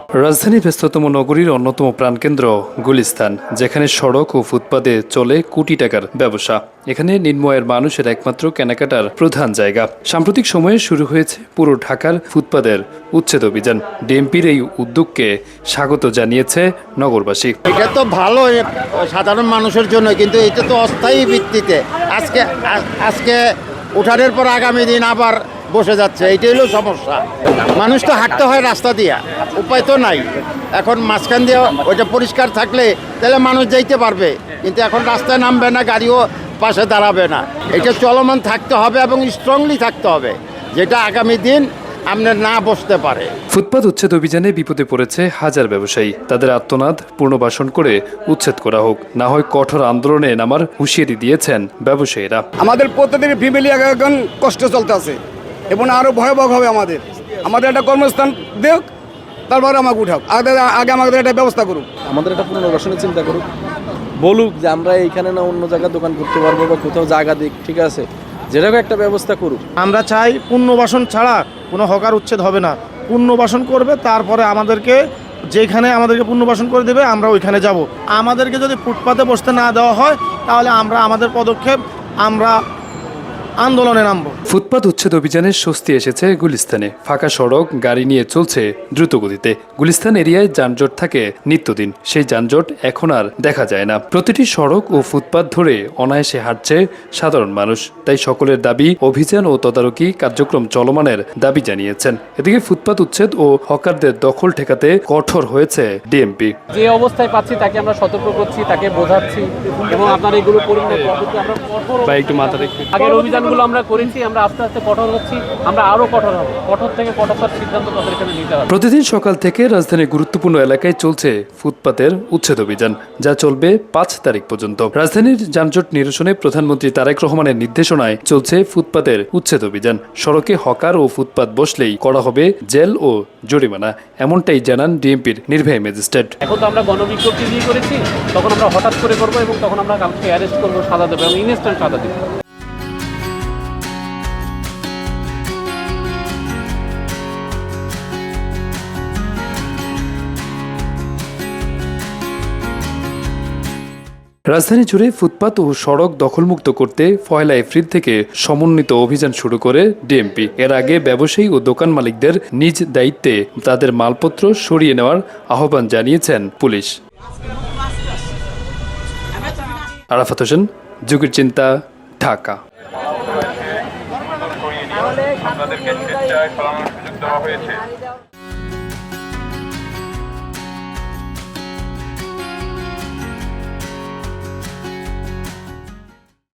রাজধানীর ব্যস্ততম নগরীর অন্যতম প্রাণকেন্দ্র গুলিস্তান, যেখানে সড়ক ও ফুটপাতে চলে কোটি টাকার ব্যবসা। এখানে নিম্নআয়ের মানুষের একমাত্র কেনাকাটার প্রধান জায়গা। সাম্প্রতিক সময়ে শুরু হয়েছে পুরো ঢাকার ফুটপাতের উচ্ছেদ অভিযান। ডিএমপির এই উদ্যোগকে স্বাগত জানিয়েছে নগরবাসী। এটা তো ভালো সাধারণ মানুষের জন্য, কিন্তু এটা তো অস্থায়ী ভিত্তিতে আজকে উঠানের পর আগামী দিন আবার বসে যাচ্ছে, এইটাই হলো সমস্যা। মানুষ তো হাঁটতে হয় রাস্তা দিয়া, উপায় তো নাই। এখন মাঝখান দিয়ে ওইটা পরিষ্কার থাকলে তাহলে মানুষ যাইতে পারবে, কিন্তু এখন রাস্তায় নামবে না, গাড়িও পাশে দাঁড়াবে না। এটা চলমান থাকতে হবে এবং স্ট্রংলি থাকতে হবে, যেটা আগামী দিন আপনার না বসতে পারে। ফুটপাত উচ্ছেদ অভিযানে বিপদে পড়েছে হাজার ব্যবসায়ী। তাদের আত্মনাদ পুনর্বাসন করে উচ্ছেদ করা হোক, না হয় কঠোর আন্দোলনে নামার হুঁশিয়ারি দিয়েছেন ব্যবসায়ীরা। আমাদের প্রত্যেকের ফ্যামিলি এখন কষ্ট চলতে আছে এবং আরো ভয়াবহ হবে। আমাদের একটা কর্মস্থান দেখ, তারপরে আমাকে উঠাও, আগে আমাদের একটা ব্যবস্থা করুক, আমাদের একটা পুনর্বাসনের চিন্তা করুক, বলুক যে আমরা এইখানে না অন্য জায়গায় দোকান করতে পারবো, বা কোথাও জায়গা দিক, ঠিক আছে, যেরকম একটা ব্যবস্থা করুক। আমরা চাই পুনর্বাসন ছাড়া কোনো হকার উচ্ছেদ হবে না। পুনর্বাসন করবে, তারপরে আমাদেরকে যেখানে আমাদেরকে পুনর্বাসন করে দেবে আমরা ওইখানে যাব। আমাদেরকে যদি ফুটপাতে বসতে না দেওয়া হয়, তাহলে আমাদের পদক্ষেপ আমরা আন্দোলনে নামবো। ফুটপাত উচ্ছেদ অভিযানের স্বস্তি এসেছে গুলিস্তানে। ফাঁকা সড়ক, গাড়ি নিয়ে চলছে দ্রুতগতিতে। গুলিস্তান এরিয়ায় যানজট থাকে নিত্যদিন, সেই যানজট এখন আর দেখা যায় না। প্রতিটি সড়ক ও ফুটপাত ধরে অনায়াসে হাঁটছে সাধারণ মানুষ। তাই সকলের দাবি অভিযান ও তদারকি কার্যক্রম চলমানের দাবি জানিয়েছেন। এদিকে ফুটপাত উচ্ছেদ ও হকারদের দখল ঠেকাতে কঠোর হয়েছে ডিএমপি। যে অবস্থায় পাচ্ছি তাকে আমরা সতর্ক করছি, তাকে বোঝাচ্ছি, এবং আপনার এগুলো একটু মাথা রেখে আগের অভিযানগুলো আমরা করেছি, আমরা আস্তে আস্তে কঠোর হচ্ছি, আমরা আরো কঠোর হব। কঠোর থেকে কঠোর সিদ্ধান্ত তাদের এখানে নিতে হবে। প্রতিদিন সকাল থেকে রাজধানীর গুরুত্বপূর্ণ এলাকায় চলছে ফুটপাতের উচ্ছেদ অভিযান, যা চলবে 5 তারিখ পর্যন্ত। রাজধানীর যানজট নিরসনে প্রধানমন্ত্রী তারেক রহমানের নির্দেশনায় চলছে ফুটপাতের উচ্ছেদ অভিযান। সড়কে হকার ও ফুটপাত বসলেই করা হবে জেল ও জরিমানা, এমনটাই জানান ডিএমপির নির্বাহী ম্যাজিস্ট্রেট। এখন তো আমরা গণবিজ্ঞপ্তি দিয়ে করেছি, তখন আমরা হঠাৎ করে করবো এবং তখন আমরা কাউকে অ্যারেস্ট করবো, সাজা দেবো এবং ইনস্ট্যান্ট সাজা দেবো। রাজধানী জুড়ে ফুটপাত ও সড়ক দখলমুক্ত করতে 1 এপ্রিল থেকে সমন্বিত অভিযান শুরু করে ডিএমপি। এর আগে ব্যবসায়ী ও দোকান মালিকদের নিজ দায়িত্বে তাদের মালপত্র সরিয়ে নেওয়ার আহ্বান জানিয়েছেন পুলিশ। আরাফাত হোসেন, যুগের চিন্তা, ঢাকা। আপনাদেরকে স্বেচ্ছায় চালানোর সুযোগ দেওয়া হয়েছে।